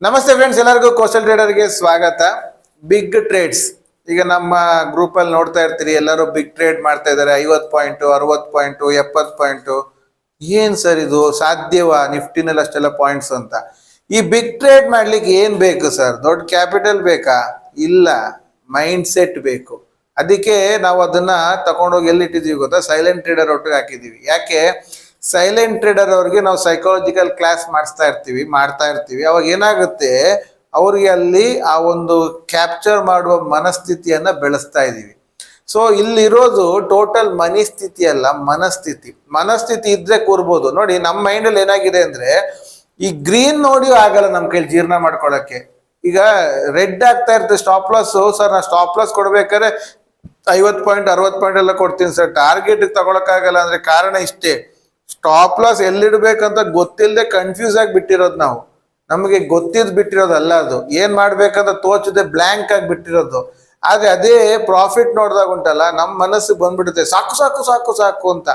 ನಮಸ್ತೆ ಫ್ರೆಂಡ್ಸ್, ಎಲ್ಲರಿಗೂ ಕೋಸ್ಟಲ್ ಟ್ರೇಡರ್ಗೆ ಸ್ವಾಗತ. ಬಿಗ್ ಟ್ರೇಡ್ಸ್ ಈಗ ನಮ್ಮ ಗ್ರೂಪ್ ಅಲ್ಲಿ ನೋಡ್ತಾ ಇರ್ತೀರಿ. ಎಲ್ಲರೂ ಬಿಗ್ ಟ್ರೇಡ್ ಮಾಡ್ತಾ ಇದ್ದಾರೆ. 50 ಪಾಯಿಂಟ್, 60 ಪಾಯಿಂಟ್, 70 ಪಾಯಿಂಟ್. ಏನ್ ಸರ್ ಇದು ಸಾಧ್ಯವಾ? ನಿಫ್ಟಿನಲ್ಲಿ ಅಷ್ಟೆಲ್ಲ ಪಾಯಿಂಟ್ಸ್ ಅಂತ. ಈ ಬಿಗ್ ಟ್ರೇಡ್ ಮಾಡ್ಲಿಕ್ಕೆ ಏನ್ ಬೇಕು ಸರ್? ದೊಡ್ಡ ಕ್ಯಾಪಿಟಲ್ ಬೇಕಾ? ಇಲ್ಲ, ಮೈಂಡ್ ಸೆಟ್ ಬೇಕು. ಅದಕ್ಕೆ ನಾವು ಅದನ್ನ ತಗೊಂಡೋಗಿ ಎಲ್ಲಿಟ್ಟಿದೀವಿ ಗೊತ್ತಾ? ಸೈಲೆಂಟ್ ಟ್ರೇಡರ್ ಒಟ್ಟಿಗೆ ಹಾಕಿದೀವಿ. ಯಾಕೆ? ಸೈಲೆಂಟ್ ಟ್ರೇಡರ್ ಅವ್ರಿಗೆ ನಾವು ಸೈಕಾಲಜಿಕಲ್ ಕ್ಲಾಸ್ ಮಾಡ್ತಾ ಇರ್ತೀವಿ. ಅವಾಗ ಏನಾಗುತ್ತೆ, ಅವ್ರಿಗೆ ಅಲ್ಲಿ ಆ ಒಂದು ಕ್ಯಾಪ್ಚರ್ ಮಾಡುವ ಮನಸ್ಥಿತಿಯನ್ನ ಬೆಳೆಸ್ತಾ ಇದೀವಿ. ಸೊ ಇಲ್ಲಿರೋದು ಟೋಟಲ್ ಮನಿ ಸ್ಥಿತಿ ಅಲ್ಲ, ಮನಸ್ಥಿತಿ ಇದ್ರೆ ಕೂರ್ಬೋದು. ನೋಡಿ, ನಮ್ಮ ಮೈಂಡ್ ಅಲ್ಲಿ ಏನಾಗಿದೆ ಅಂದ್ರೆ, ಈ ಗ್ರೀನ್ ನೋಡಿ ಆಗಲ್ಲ ನಮ್ ಕೈಲಿ ಜೀರ್ಣ ಮಾಡ್ಕೊಳಕ್ಕೆ. ಈಗ ರೆಡ್ ಆಗ್ತಾ ಇರ್ತದೆ ಸ್ಟಾಪ್ ಲಾಸ್. ಸರ್ ನಾ ಸ್ಟಾಪ್ ಲಾಸ್ ಕೊಡ್ಬೇಕಾದ್ರೆ 50 ಪಾಯಿಂಟ್ 60 ಪಾಯಿಂಟ್ ಎಲ್ಲ ಕೊಡ್ತೀನಿ ಸರ್, ಟಾರ್ಗೆಟ್ ತಗೊಳಕ್ಕಾಗಲ್ಲ ಅಂದ್ರೆ ಕಾರಣ ಇಷ್ಟೇ. ಸ್ಟಾಪ್ ಲಾಸ್ ಎಲ್ಲಿಡ್ಬೇಕಂತ ಗೊತ್ತಿಲ್ಲದೆ ಕನ್ಫ್ಯೂಸ್ ಆಗಿ ಬಿಟ್ಟಿರೋದು ನಾವು. ನಮಗೆ ಗೊತ್ತಿದ್ ಬಿಟ್ಟಿರೋದಲ್ಲ, ಅದು ಏನ್ ಮಾಡ್ಬೇಕಂತ ತೋಚದೆ ಬ್ಲ್ಯಾಂಕ್ ಆಗಿ ಬಿಟ್ಟಿರೋದು. ಆದ್ರೆ ಅದೇ ಪ್ರಾಫಿಟ್ ನೋಡಿದಾಗ ಉಂಟಲ್ಲ, ನಮ್ಮ ಮನಸ್ಸಿಗೆ ಬಂದ್ಬಿಡುತ್ತೆ ಸಾಕು ಸಾಕು ಸಾಕು ಸಾಕು ಅಂತ,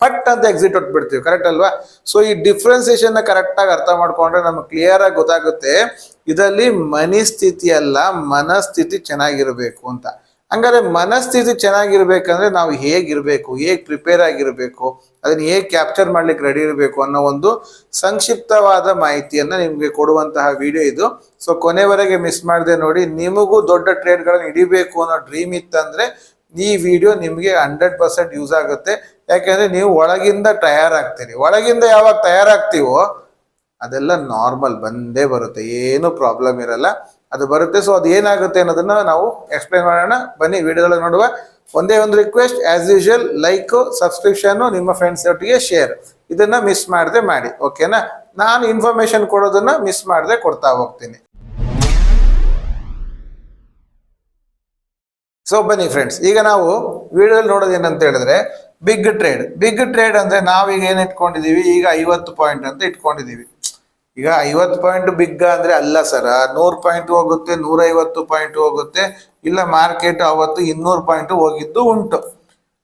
ಪಟ್ ಅಂತ ಎಕ್ಸಿಟ್ ಹೊಟ್ಬಿಡ್ತೀವಿ. ಕರೆಕ್ಟ್ ಅಲ್ವಾ? ಸೊ ಈ ಡಿಫ್ರೆನ್ಸಿಯೇಷನ್ ಕರೆಕ್ಟ್ ಆಗಿ ಅರ್ಥ ಮಾಡ್ಕೊಂಡ್ರೆ ನಮ್ಗೆ ಕ್ಲಿಯರ್ ಆಗಿ ಗೊತ್ತಾಗುತ್ತೆ, ಇದರಲ್ಲಿ ಮನಿ ಸ್ಥಿತಿ ಅಲ್ಲ, ಮನಸ್ಥಿತಿ ಚೆನ್ನಾಗಿರ್ಬೇಕು ಅಂತ. ಹಂಗಾದ್ರೆ ಮನಸ್ಥಿತಿ ಚೆನ್ನಾಗಿರ್ಬೇಕಂದ್ರೆ ನಾವು ಹೇಗಿರ್ಬೇಕು, ಹೇಗ್ ಪ್ರಿಪೇರ್ ಆಗಿರ್ಬೇಕು, ಅದನ್ನ ಹೇಗೆ ಕ್ಯಾಪ್ಚರ್ ಮಾಡ್ಲಿಕ್ಕೆ ರೆಡಿ ಇರಬೇಕು ಅನ್ನೋ ಒಂದು ಸಂಕ್ಷಿಪ್ತವಾದ ಮಾಹಿತಿಯನ್ನ ನಿಮ್ಗೆ ಕೊಡುವಂತಹ ವಿಡಿಯೋ ಇದು. ಸೊ ಕೊನೆವರೆಗೆ ಮಿಸ್ ಮಾಡದೆ ನೋಡಿ. ನಿಮಗೂ ದೊಡ್ಡ ಟ್ರೇಡ್ಗಳನ್ನ ಹಿಡಿಬೇಕು ಅನ್ನೋ ಡ್ರೀಮ್ ಇತ್ತಂದ್ರೆ ಈ ವಿಡಿಯೋ ನಿಮ್ಗೆ 100% ಯೂಸ್ ಆಗುತ್ತೆ. ಯಾಕೆಂದ್ರೆ ನೀವು ಒಳಗಿಂದ ತಯಾರಾಗ್ತೀರಿ. ಒಳಗಿಂದ ಯಾವಾಗ ತಯಾರಾಗ್ತೀವೋ ಅದೆಲ್ಲ ನಾರ್ಮಲ್ ಬಂದೇ ಬರುತ್ತೆ, ಏನು ಪ್ರಾಬ್ಲಮ್ ಇರಲ್ಲ, ಅದು ಬರುತ್ತೆ. ಸೊ ಅದು ಏನಾಗುತ್ತೆ ಅನ್ನೋದನ್ನ ನಾವು ಎಕ್ಸ್ಪ್ಲೈನ್ ಮಾಡೋಣ. ಬನ್ನಿ ವಿಡಿಯೋದಲ್ಲಿ ನೋಡುವ. ಒಂದೇ ಒಂದು request, as usual like, subscription, ನಿಮ್ಮ ಫ್ರೆಂಡ್ಸ್ ಒಟ್ಟಿಗೆ ಶೇರ್, ಇದನ್ನ ಮಿಸ್ ಮಾಡದೆ ಮಾಡಿ. ಓಕೆನಾ? ನಾನು ಇನ್ಫಾರ್ಮೇಶನ್ ಕೊಡೋದನ್ನ ಮಿಸ್ ಮಾಡದೆ ಕೊಡ್ತಾ ಹೋಗ್ತೀನಿ. ಸೊ ಬನ್ನಿ ಫ್ರೆಂಡ್ಸ್, ಈಗ ನಾವು ವಿಡಿಯೋದಲ್ಲಿ ನೋಡೋದು ಏನಂತ ಹೇಳಿದ್ರೆ, ಬಿಗ್ ಟ್ರೇಡ್ ಅಂದ್ರೆ ನಾವೀಗ ಏನ್ ಇಟ್ಕೊಂಡಿದೀವಿ, ಈಗ 50 ಪಾಯಿಂಟ್ ಅಂತ ಇಟ್ಕೊಂಡಿದೀವಿ. ಈಗ 50 ಪಾಯಿಂಟ್ ಬಿಗ್ ಅಂದ್ರೆ ಅಲ್ಲ ಸರ, 100 ಪಾಯಿಂಟ್ ಹೋಗುತ್ತೆ, 150 ಪಾಯಿಂಟ್ ಹೋಗುತ್ತೆ, ಇಲ್ಲ ಮಾರ್ಕೆಟ್ ಅವತ್ತು 200 ಪಾಯಿಂಟ್ ಹೋಗಿದ್ದು ಉಂಟು.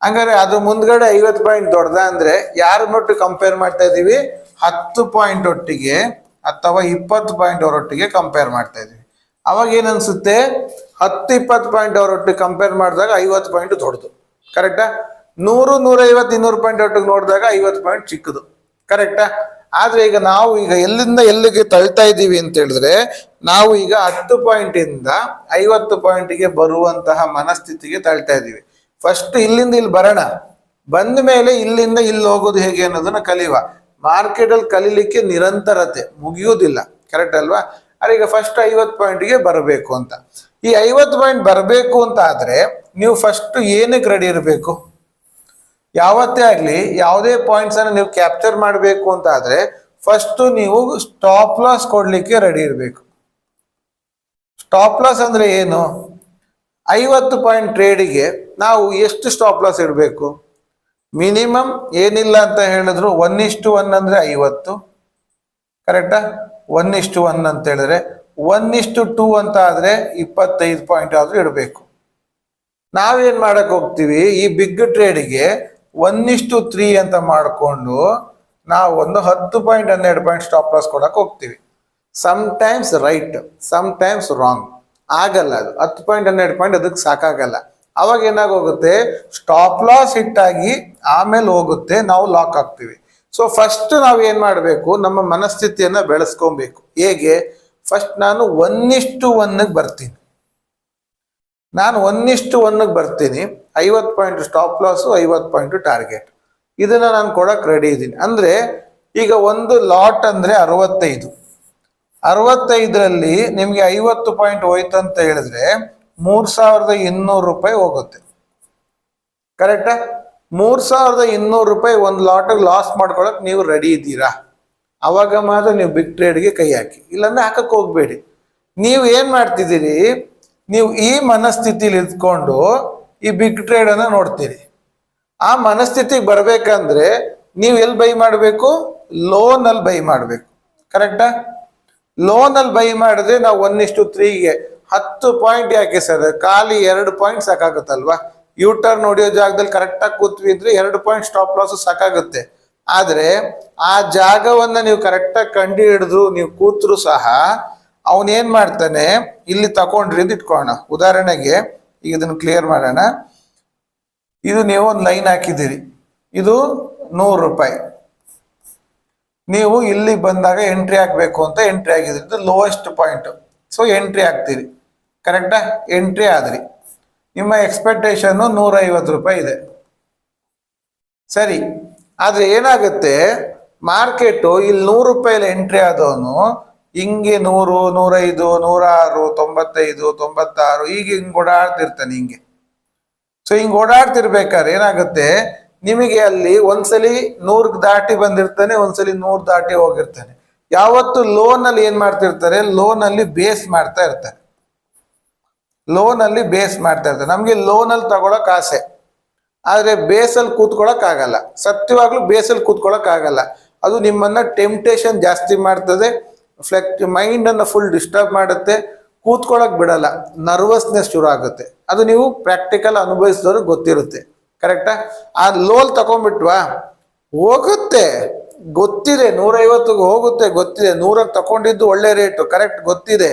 ಹಂಗಾರೆ ಅದು ಮುಂದ್ಗಡೆ 50 ಪಾಯಿಂಟ್ ದೊಡ್ಡದ ಅಂದ್ರೆ ಯಾರನ್ನೊಟ್ಟು ಕಂಪೇರ್ ಮಾಡ್ತಾ ಇದೀವಿ? 10 ಪಾಯಿಂಟ್ ಒಟ್ಟಿಗೆ ಅಥವಾ 20 ಪಾಯಿಂಟ್ ಅವರೊಟ್ಟಿಗೆ ಕಂಪೇರ್ ಮಾಡ್ತಾ ಇದೀವಿ. ಅವಾಗ ಏನ್ ಅನ್ಸುತ್ತೆ, 10-20 ಪಾಯಿಂಟ್ ಅವರೊಟ್ಟಿಗೆ ಕಂಪೇರ್ ಮಾಡಿದಾಗ 50 ಪಾಯಿಂಟ್ ದೊಡ್ಡದು. ಕರೆಕ್ಟಾ? 100, 150, 200 ಪಾಯಿಂಟ್ ಒಟ್ಟಿಗೆ ನೋಡಿದಾಗ 50 ಪಾಯಿಂಟ್ ಚಿಕ್ಕದು. ಕರೆಕ್ಟಾ? ಆದ್ರೆ ಈಗ ನಾವು ಎಲ್ಲಿಂದ ಎಲ್ಲಿಗೆ ತಳ್ತಾ ಇದ್ದೀವಿ ಅಂತ ಹೇಳಿದ್ರೆ, ನಾವು ಈಗ 10 ಪಾಯಿಂಟ್ ಇಂದ 50 ಪಾಯಿಂಟ್ಗೆ ಬರುವಂತಹ ಮನಸ್ಥಿತಿಗೆ ತಳ್ತಾ ಇದ್ದೀವಿ. ಫಸ್ಟ್ ಇಲ್ಲಿಂದ ಇಲ್ಲಿ ಬರೋಣ, ಬಂದ ಮೇಲೆ ಇಲ್ಲಿಂದ ಇಲ್ಲಿ ಹೋಗೋದು ಹೇಗೆ ಅನ್ನೋದನ್ನ ಕಲಿಯುವ. ಮಾರ್ಕೆಟ್ ಅಲ್ಲಿ ಕಲೀಲಿಕ್ಕೆ ನಿರಂತರತೆ ಮುಗಿಯುವುದಿಲ್ಲ. ಕರೆಕ್ಟ್ ಅಲ್ವಾ? ಅದೇ ಈಗ ಫಸ್ಟ್ 50 ಪಾಯಿಂಟ್ಗೆ ಬರಬೇಕು ಅಂತ. ಈ 50 ಪಾಯಿಂಟ್ ಬರಬೇಕು ಅಂತ ಆದ್ರೆ ನೀವು ಫಸ್ಟ್ ಏನಕ್ಕೆ ರೆಡಿ ಇರಬೇಕು? ಯಾವತ್ತೇ ಆಗ್ಲಿ ಯಾವುದೇ ಪಾಯಿಂಟ್ಸ್ ಅನ್ನ ನೀವು ಕ್ಯಾಪ್ಚರ್ ಮಾಡಬೇಕು ಅಂತ ಆದ್ರೆ ಫಸ್ಟ್ ನೀವು ಸ್ಟಾಪ್ ಲಾಸ್ ಕೊಡ್ಲಿಕ್ಕೆ ರೆಡಿ ಇರಬೇಕು. ಸ್ಟಾಪ್ ಲಾಸ್ ಅಂದ್ರೆ ಏನು? 50 ಪಾಯಿಂಟ್ ಟ್ರೇಡಿಗೆ ನಾವು ಎಷ್ಟು ಸ್ಟಾಪ್ ಲಾಸ್ ಇಡಬೇಕು? ಮಿನಿಮಮ್ ಏನಿಲ್ಲ ಅಂತ ಹೇಳಿದ್ರು 1:1 ಅಂದ್ರೆ 50. ಕರೆಕ್ಟಾ? 1:1 ಅಂತ ಹೇಳಿದ್ರೆ 1:2 ಅಂತ ಆದ್ರೆ 25 ಪಾಯಿಂಟ್ ಆದ್ರೂ ಇಡಬೇಕು. ನಾವೇನ್ ಮಾಡಕ್ ಹೋಗ್ತೀವಿ, ಈ ಬಿಗ್ ಟ್ರೇಡಿಗೆ 1:3 ಅಂತ ಮಾಡಿಕೊಂಡು ನಾವು ಒಂದು 10 ಪಾಯಿಂಟ್ 12 ಪಾಯಿಂಟ್ ಸ್ಟಾಪ್ ಲಾಸ್ ಕೊಡಕ್ ಹೋಗ್ತೀವಿ. Sometimes right, sometimes wrong. ಆಗಲ್ಲ, ಅದು 10 ಪಾಯಿಂಟ್ 12 ಪಾಯಿಂಟ್ ಅದಕ್ಕೆ ಸಾಕಾಗಲ್ಲ. ಅವಾಗ ಏನಾಗೋಗುತ್ತೆ, ಸ್ಟಾಪ್ ಲಾಸ್ ಹಿಟ್ಟಾಗಿ ಆಮೇಲೆ ಹೋಗುತ್ತೆ, ನಾವು ಲಾಕ್ ಆಗ್ತೀವಿ. ಸೊ ಫಸ್ಟ್ ನಾವು ಏನ್ ಮಾಡಬೇಕು, ನಮ್ಮ ಮನಸ್ಥಿತಿಯನ್ನ ಬೆಳೆಸ್ಕೊಬೇಕು. ಹೇಗೆ? ಫಸ್ಟ್ ನಾನು 1:1 ಬರ್ತೀನಿ. ನಾನು 1:1 ಬರ್ತೀನಿ. 50 point stop loss, 50 point target. ಇದನ್ನ ನಾನು ಕೊಡಕ್ ರೆಡಿ ಇದ್ದೀನಿ. ಅಂದ್ರೆ ಈಗ ಒಂದು ಲಾಟ್ ಅಂದ್ರೆ 65ರಲ್ಲಿ ನಿಮ್ಗೆ 50 ಪಾಯಿಂಟ್ ಹೋಯ್ತು ಅಂತ ಹೇಳಿದ್ರೆ 3200 ರೂಪಾಯಿ ಹೋಗುತ್ತೆ. ಕರೆಕ್ಟಾ? 3200 ರೂಪಾಯಿ ಒಂದು ಲಾಟ್ ಲಾಸ್ ಮಾಡ್ಕೊಳಕ್ ನೀವು ರೆಡಿ ಇದ್ದೀರಾ? ಅವಾಗ ಮಾತ್ರ ನೀವು ಬಿಗ್ ಟ್ರೇಡ್ಗೆ ಕೈ ಹಾಕಿ, ಇಲ್ಲಾಂದ್ರೆ ಹಾಕಕ್ ಹೋಗ್ಬೇಡಿ. ನೀವು ಏನ್ ಮಾಡ್ತಿದ್ದೀರಿ, ನೀವು ಈ ಮನಸ್ಥಿತಿಲಿ ಇದ್ಕೊಂಡು ಈ ಬಿಗ್ ಟ್ರೇಡ್ ಅನ್ನ ನೋಡ್ತೀರಿ. ಆ ಮನಸ್ಥಿತಿಗೆ ಬರ್ಬೇಕಂದ್ರೆ ನೀವು ಎಲ್ಲಿ ಬೈ ಮಾಡಬೇಕು? ಲೋನ್ ಅಲ್ಲಿ ಬೈ ಮಾಡಬೇಕು. ಕರೆಕ್ಟಾ? ಲೋನ್ ಅಲ್ಲಿ ಬೈ ಮಾಡಿದ್ರೆ ನಾವು 1:3ಗೆ 10 ಪಾಯಿಂಟ್ ಯಾಕೆ ಸರ್, ಖಾಲಿ 2 ಪಾಯಿಂಟ್ ಸಾಕಾಗುತ್ತಲ್ವಾ? ಯೂಟರ್ನ್ ನೋಡಿಯೋ ಜಾಗದಲ್ಲಿ ಕರೆಕ್ಟಾಗಿ ಕೂತ್ವಿ ಅಂದ್ರೆ 2 ಪಾಯಿಂಟ್ ಸ್ಟಾಪ್ ಲಾಸ್ ಸಾಕಾಗುತ್ತೆ. ಆದ್ರೆ ಆ ಜಾಗವನ್ನ ನೀವು ಕರೆಕ್ಟಾಗಿ ಕಂಡು ಹಿಡಿದ್ರು ನೀವು ಕೂತ್ರು ಸಹ ಅವನ್ ಏನ್ ಮಾಡ್ತಾನೆ, ಇಲ್ಲಿ ತಕೊಂಡ್ರಿ ಅಂತ ಇಟ್ಕೊಳ್ಳೋಣ ಉದಾಹರಣೆಗೆ. ಈಗ ಇದನ್ನು ಕ್ಲಿಯರ್ ಮಾಡೋಣ. ಇದು ನೀವು ಒಂದು ಲೈನ್ ಹಾಕಿದ್ದೀರಿ, ಇದು 100 ರೂಪಾಯಿ. ನೀವು ಇಲ್ಲಿ ಬಂದಾಗ ಎಂಟ್ರಿ ಹಾಕ್ಬೇಕು ಅಂತ ಎಂಟ್ರಿ ಆಗಿದ್ರಿ, ಇದು ಲೋಯೆಸ್ಟ್ ಪಾಯಿಂಟ್. ಸೊ ಎಂಟ್ರಿ ಹಾಕ್ತೀರಿ, ಕರೆಕ್ಟಾ? ಎಂಟ್ರಿ ಆದ್ರಿ. ನಿಮ್ಮ ಎಕ್ಸ್ಪೆಕ್ಟೇಷನ್ 150 ರೂಪಾಯಿ ಇದೆ, ಸರಿ. ಆದ್ರೆ ಏನಾಗುತ್ತೆ, ಮಾರ್ಕೆಟು ಇಲ್ಲಿ 100 ರೂಪಾಯಿಲಿ ಎಂಟ್ರಿ ಆದವನು ಹಿಂಗೆ 100, 105, 106, 95, 96 ಈಗ ಹಿಂಗೆ ಓಡಾಡ್ತಿರ್ತಾನೆ ಹಿಂಗೆ. ಸೊ ಹಿಂಗೆ ಓಡಾಡ್ತಿರ್ಬೇಕಾದ್ರೆ ಏನಾಗುತ್ತೆ, ನಿಮಗೆ ಅಲ್ಲಿ ಒಂದ್ಸಲಿ 100 ದಾಟಿ ಬಂದಿರ್ತಾನೆ, ಒಂದ್ಸಲಿ 100 ದಾಟಿ ಹೋಗಿರ್ತಾನೆ. ಯಾವತ್ತು ಲೋನ್ ಅಲ್ಲಿ ಏನ್ ಮಾಡ್ತಿರ್ತಾರೆ, ಲೋನ್ ಅಲ್ಲಿ ಬೇಸ್ ಮಾಡ್ತಾ ಇರ್ತಾರೆ, ಲೋನ್ ಅಲ್ಲಿ ಬೇಸ್ ಮಾಡ್ತಾ ಇರ್ತಾರೆ. ನಮ್ಗೆ ಲೋನ್ ಅಲ್ಲಿ ತಗೊಳಕ್ ಆಸೆ, ಆದ್ರೆ ಬೇಸಲ್ಲಿ ಕೂತ್ಕೊಳಕ್ ಆಗಲ್ಲ. ಸತ್ಯವಾಗ್ಲೂ ಬೇಸಲ್ಲಿ ಕೂತ್ಕೊಳಕ್ ಆಗಲ್ಲ. ಅದು ನಿಮ್ಮನ್ನ ಟೆಂಪ್ಟೇಷನ್ ಜಾಸ್ತಿ ಮಾಡ್ತದೆ, ಮೈಂಡ್ ಅನ್ನ ಫುಲ್ ಡಿಸ್ಟರ್ಬ್ ಮಾಡುತ್ತೆ, ಕೂತ್ಕೊಳಕ್ ಬಿಡಲ್ಲ, ನರ್ವಸ್ನೆಸ್ ಶುರು ಆಗುತ್ತೆ. ಅದು ನೀವು ಪ್ರಾಕ್ಟಿಕಲ್ ಅನುಭವಿಸಿದವ್ರು ಗೊತ್ತಿರುತ್ತೆ, ಕರೆಕ್ಟಾ? ಆ ಲೋನ್ ತಗೊಂಡ್ಬಿಟ್ವಾ, ಹೋಗುತ್ತೆ ಗೊತ್ತಿದೆ, 150 ಹೋಗುತ್ತೆ ಗೊತ್ತಿದೆ, 100ಕ್ಕೆ ತಗೊಂಡಿದ್ದು ಒಳ್ಳೆ ರೇಟು, ಕರೆಕ್ಟ್ ಗೊತ್ತಿದೆ.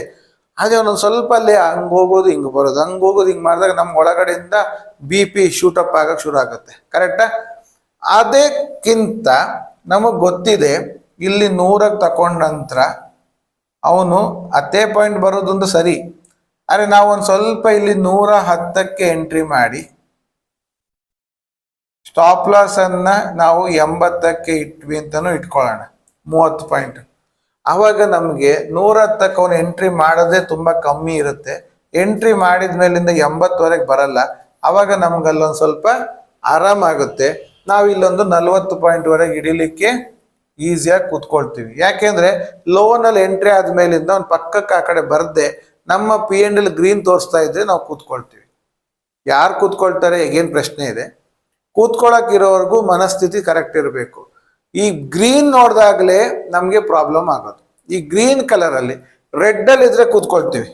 ಅದೇ ಒಂದೊಂದು ಸ್ವಲ್ಪ ಅಲ್ಲಿ ಹಂಗೆ ಹೋಗೋದು ಹಿಂಗೆ ಬರೋದು, ಹಂಗೆ ಹೋಗೋದು ಹಿಂಗೆ ಮಾಡಿದಾಗ ನಮ್ಮ ಒಳಗಡೆಯಿಂದ BP ಶೂಟಪ್ ಆಗಕ್ಕೆ ಶುರು ಆಗುತ್ತೆ, ಕರೆಕ್ಟಾ? ಅದಕ್ಕಿಂತ ನಮಗೆ ಗೊತ್ತಿದೆ ಇಲ್ಲಿ 100ಕ್ಕೆ ತಕೊಂಡ ನಂತರ ಅವನು 10 ಪಾಯಿಂಟ್ ಬರೋದೊಂದು ಸರಿ. ಆದರೆ ನಾವು ಒಂದು ಸ್ವಲ್ಪ ಇಲ್ಲಿ 110ಕ್ಕೆ ಎಂಟ್ರಿ ಮಾಡಿ ಸ್ಟಾಪ್ ಲಾಸ್ ಅನ್ನ ನಾವು 80ಕ್ಕೆ ಇಟ್ವಿ ಅಂತಾನು ಇಟ್ಕೊಳ್ಳೋಣ, 30 ಪಾಯಿಂಟ್. ಆವಾಗ ನಮಗೆ 110ಕ್ಕೆ ಅವನು ಎಂಟ್ರಿ ಮಾಡೋದೇ ತುಂಬಾ ಕಮ್ಮಿ ಇರುತ್ತೆ. ಎಂಟ್ರಿ ಮಾಡಿದ ಮೇಲಿಂದ 80ವರೆಗೆ ಬರಲ್ಲ. ಆವಾಗ ನಮ್ಗಲ್ಲೊಂದು ಸ್ವಲ್ಪ ಆರಾಮಾಗುತ್ತೆ. ನಾವು ಇಲ್ಲೊಂದು 40 ಪಾಯಿಂಟ್ವರೆಗೆ ಹಿಡಿಲಿಕ್ಕೆ ಈಸಿಯಾಗಿ ಕೂತ್ಕೊಳ್ತೀವಿ. ಯಾಕೆಂದ್ರೆ ಲೋನಲ್ಲಿ ಎಂಟ್ರಿ ಆದ್ಮೇಲಿಂದ ಅವ್ನು ಪಕ್ಕಕ್ಕೆ ಆ ಕಡೆ ಬರ್ದೆ ನಮ್ಮ P&L ಗ್ರೀನ್ ತೋರಿಸ್ತಾ ಇದ್ರೆ ನಾವು ಕೂತ್ಕೊಳ್ತೀವಿ. ಯಾರು ಕೂತ್ಕೊಳ್ತಾರೆ ಈಗೇನು ಪ್ರಶ್ನೆ ಇದೆ, ಕೂತ್ಕೊಳಕ್ ಇರೋವರೆಗೂ ಮನಸ್ಥಿತಿ ಕರೆಕ್ಟ್ ಇರಬೇಕು. ಈ ಗ್ರೀನ್ ನೋಡಿದಾಗಲೇ ನಮಗೆ ಪ್ರಾಬ್ಲಮ್ ಆಗೋದು. ಈ ಗ್ರೀನ್ ಕಲರ್ ಅಲ್ಲಿ, ರೆಡ್ ಅಲ್ಲಿ ಇದ್ರೆ ಕೂತ್ಕೊಳ್ತೀವಿ.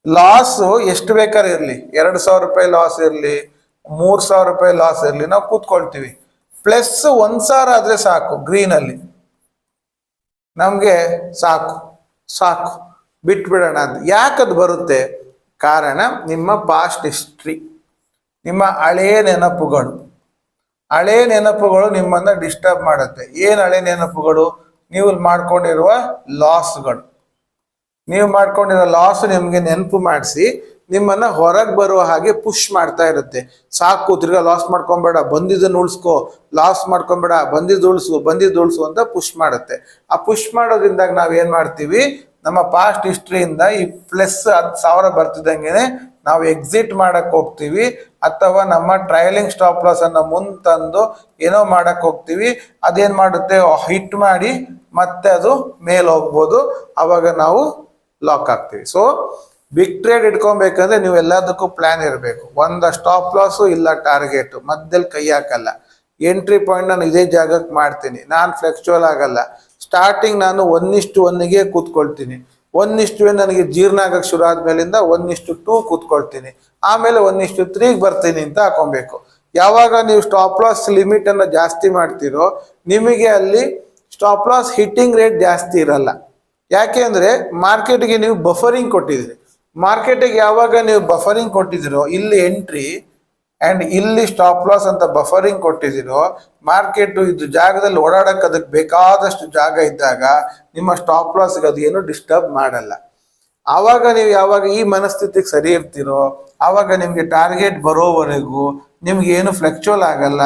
ಲಾಸ್ ಎಷ್ಟು ಬೇಕಾದ್ರೆ ಇರಲಿ, 2000 ರೂಪಾಯಿ ಲಾಸ್ ಇರಲಿ, 3000 ರೂಪಾಯಿ ಲಾಸ್ ಇರಲಿ, ನಾವು ಕೂತ್ಕೊಳ್ತೀವಿ. ಪ್ಲಸ್ 1000 ಆದ್ರೆ ಸಾಕು, ಗ್ರೀನ್ ಅಲ್ಲಿ ನಮ್ಗೆ ಸಾಕು ಸಾಕು ಬಿಟ್ಬಿಡೋಣ ಅಂತ. ಯಾಕದು ಬರುತ್ತೆ? ಕಾರಣ ನಿಮ್ಮ ಪಾಸ್ಟ್ ಹಿಸ್ಟ್ರಿ, ನಿಮ್ಮ ಹಳೆಯ ನೆನಪುಗಳು. ಹಳೆ ನೆನಪುಗಳು ನಿಮ್ಮನ್ನ ಡಿಸ್ಟರ್ಬ್ ಮಾಡುತ್ತೆ. ಏನ್ ಹಳೆ ನೆನಪುಗಳು? ನೀವು ಮಾಡ್ಕೊಂಡಿರುವ ಲಾಸ್ಗಳು. ನೀವು ಮಾಡ್ಕೊಂಡಿರೋ ಲಾಸ್ ನಿಮ್ಗೆ ನೆನಪು ಮಾಡಿಸಿ ನಿಮ್ಮನ್ನ ಹೊರಗೆ ಬರುವ ಹಾಗೆ ಪುಷ್ ಮಾಡ್ತಾ ಇರುತ್ತೆ. ಸಾಕು, ತಿರ್ಗಾ ಲಾಸ್ ಮಾಡ್ಕೊಂಬೇಡ, ಬಂದಿದ್ದನ್ನು ಉಳಿಸ್ಕೋ, ಲಾಸ್ ಮಾಡ್ಕೊಂಬೇಡ, ಬಂದಿದ್ದು ಉಳಿಸು ಅಂತ ಪುಷ್ ಮಾಡುತ್ತೆ. ಆ ಪುಷ್ ಮಾಡೋದ್ರಿಂದಾಗ ನಾವೇನ್ ಮಾಡ್ತೀವಿ, ನಮ್ಮ ಪಾಸ್ಟ್ ಹಿಸ್ಟ್ರಿಯಿಂದ ಈ ಪ್ಲಸ್ 10,000 ಬರ್ತಿದ್ದಂಗೆನೆ ನಾವು ಎಕ್ಸಿಟ್ ಮಾಡಕ್ ಹೋಗ್ತೀವಿ, ಅಥವಾ ನಮ್ಮ ಟ್ರೈಲಿಂಗ್ ಸ್ಟಾಪ್ ಲಾಸ್ ಅನ್ನ ಮುಂದೆ ತಂದು ಏನೋ ಮಾಡಕ್ ಹೋಗ್ತೀವಿ. ಅದೇನ್ ಮಾಡುತ್ತೆ, ಹಿಟ್ ಮಾಡಿ ಮತ್ತೆ ಅದು ಮೇಲೆ ಹೋಗ್ಬೋದು. ಅವಾಗ ನಾವು ಲಾಕ್ ಆಗ್ತೀವಿ. ಸೊ ಬಿಗ್ ಟ್ರೇಡ್ ಇಟ್ಕೊಬೇಕಂದ್ರೆ ನೀವು ಎಲ್ಲದಕ್ಕೂ ಪ್ಲಾನ್ ಇರಬೇಕು. ಒಂದು ಸ್ಟಾಪ್ ಲಾಸು ಇಲ್ಲ ಟಾರ್ಗೆಟ್, ಮಧ್ಯದಲ್ಲಿ ಕೈ ಹಾಕಲ್ಲ. ಎಂಟ್ರಿ ಪಾಯಿಂಟ್ ನಾನು ಇದೇ ಜಾಗಕ್ಕೆ ಮಾಡ್ತೀನಿ, ನಾನು ಫ್ಲೆಕ್ಚುವಲ್ ಆಗಲ್ಲ. ಸ್ಟಾರ್ಟಿಂಗ್ ನಾನು 1:1ಗೆ ಕೂತ್ಕೊಳ್ತೀನಿ, 1:1 ನನಗೆ ಜೀರ್ಣ ಆಗಕ್ಕೆ ಶುರು ಆದ್ಮೇಲಿಂದ 1:2 ಕೂತ್ಕೊಳ್ತೀನಿ, ಆಮೇಲೆ 1:3ಗೆ ಬರ್ತೀನಿ ಅಂತ ಹಾಕೊಬೇಕು. ಯಾವಾಗ ನೀವು ಸ್ಟಾಪ್ ಲಾಸ್ ಲಿಮಿಟ್ ಅನ್ನ ಜಾಸ್ತಿ ಮಾಡ್ತೀರೋ ನಿಮಗೆ ಅಲ್ಲಿ ಸ್ಟಾಪ್ ಲಾಸ್ ಹಿಟ್ಟಿಂಗ್ ರೇಟ್ ಜಾಸ್ತಿ ಇರಲ್ಲ. ಯಾಕೆ ಅಂದ್ರೆ ಮಾರ್ಕೆಟ್ಗೆ ನೀವು ಬಫರಿಂಗ್ ಕೊಟ್ಟಿದ್ದೀರಿ. ಮಾರ್ಕೆಟಿಗೆ ಯಾವಾಗ ನೀವು ಬಫರಿಂಗ್ ಕೊಟ್ಟಿದ್ದೀರೋ, ಇಲ್ಲಿ ಎಂಟ್ರಿ ಅಂಡ್ ಇಲ್ಲಿ ಸ್ಟಾಪ್ ಲಾಸ್ ಅಂತ ಬಫರಿಂಗ್ ಕೊಟ್ಟಿದ್ದೀರೋ, ಮಾರ್ಕೆಟ್ ಇದು ಜಾಗದಲ್ಲಿ ಓಡಾಡಕ್ಕೆ ಅದಕ್ಕೆ ಬೇಕಾದಷ್ಟು ಜಾಗ ಇದ್ದಾಗ ನಿಮ್ಮ ಸ್ಟಾಪ್ ಲಾಸ್ಗೆ ಅದು ಏನು ಡಿಸ್ಟರ್ಬ್ ಮಾಡಲ್ಲ. ಆವಾಗ ನೀವು ಯಾವಾಗ ಈ ಮನಸ್ಥಿತಿಗೆ ಸರಿ ಇರ್ತೀರೋ ಆವಾಗ ನಿಮ್ಗೆ ಟಾರ್ಗೆಟ್ ಬರೋವರೆಗೂ ನಿಮ್ಗೆ ಏನು ಫ್ಲೆಕ್ಚುವಲ್ ಆಗಲ್ಲ,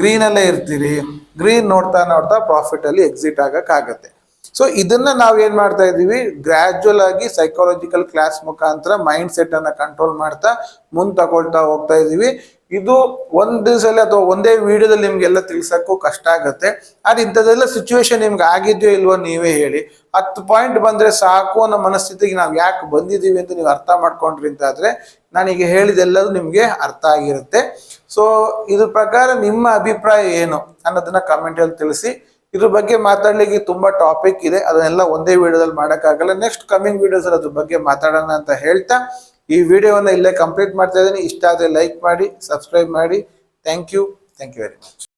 ಗ್ರೀನಲ್ಲೇ ಇರ್ತೀರಿ. ಗ್ರೀನ್ ನೋಡ್ತಾ ನೋಡ್ತಾ ಪ್ರಾಫಿಟ್ ಅಲ್ಲಿ ಎಕ್ಸಿಟ್ ಆಗಕ್ಕಾಗತ್ತೆ. ಸೊ ಇದನ್ನ ನಾವು ಏನ್ ಮಾಡ್ತಾ ಇದೀವಿ, ಗ್ರಾಜುವಲ್ ಆಗಿ ಸೈಕಾಲಜಿಕಲ್ ಕ್ಲಾಸ್ ಮುಖಾಂತರ ಮೈಂಡ್ ಸೆಟ್ ಅನ್ನ ಕಂಟ್ರೋಲ್ ಮಾಡ್ತಾ ಮುಂದೆ ತಗೊಳ್ತಾ ಹೋಗ್ತಾ ಇದೀವಿ. ಇದು ಒಂದ್ ದಿವಸದಲ್ಲಿ ಅಥವಾ ಒಂದೇ ವಿಡಿಯೋದಲ್ಲಿ ನಿಮ್ಗೆಲ್ಲ ತಿಳ್ಸಕ್ಕೂ ಕಷ್ಟ ಆಗತ್ತೆ. ಆದ್ರೆ ಇಂಥದ್ದೆಲ್ಲ ಸಿಚುವೇಶನ್ ನಿಮ್ಗೆ ಆಗಿದ್ಯೋ ಇಲ್ವೋ ನೀವೇ ಹೇಳಿ. 10 ಪಾಯಿಂಟ್ ಬಂದ್ರೆ ಸಾಕು ಅನ್ನೋ ಮನಸ್ಥಿತಿಗೆ ನಾವು ಯಾಕೆ ಬಂದಿದ್ದೀವಿ ಅಂತ ನೀವು ಅರ್ಥ ಮಾಡ್ಕೊಂಡ್ರಿ ಅಂತಾದ್ರೆ ನಾನೀಗ ಹೇಳಿದೆಲ್ಲದು ನಿಮ್ಗೆ ಅರ್ಥ ಆಗಿರುತ್ತೆ. ಸೊ ಇದ್ರ ಪ್ರಕಾರ ನಿಮ್ಮ ಅಭಿಪ್ರಾಯ ಏನು ಅನ್ನೋದನ್ನ ಕಮೆಂಟ್ ಅಲ್ಲಿ ತಿಳಿಸಿ. ಇದ್ರ ಬಗ್ಗೆ ಮಾತಾಡ್ಲಿಕ್ಕೆ ತುಂಬಾ ಟಾಪಿಕ್ ಇದೆ, ಅದನ್ನೆಲ್ಲ ಒಂದೇ ವಿಡಿಯೋದಲ್ಲಿ ಮಾಡೋಕ್ಕಾಗಲ್ಲ. ನೆಕ್ಸ್ಟ್ ಕಮಿಂಗ್ ವಿಡಿಯೋಸ್ ಅಲ್ಲಿ ಅದ್ರ ಬಗ್ಗೆ ಮಾತಾಡೋಣ ಅಂತ ಹೇಳ್ತಾ ಈ ವಿಡಿಯೋವನ್ನ ಇಲ್ಲೇ ಕಂಪ್ಲೀಟ್ ಮಾಡ್ತಾ ಇದ್ದೀನಿ. ಇಷ್ಟ ಆದರೆ ಲೈಕ್ ಮಾಡಿ, ಸಬ್ಸ್ಕ್ರೈಬ್ ಮಾಡಿ. Thank you very much.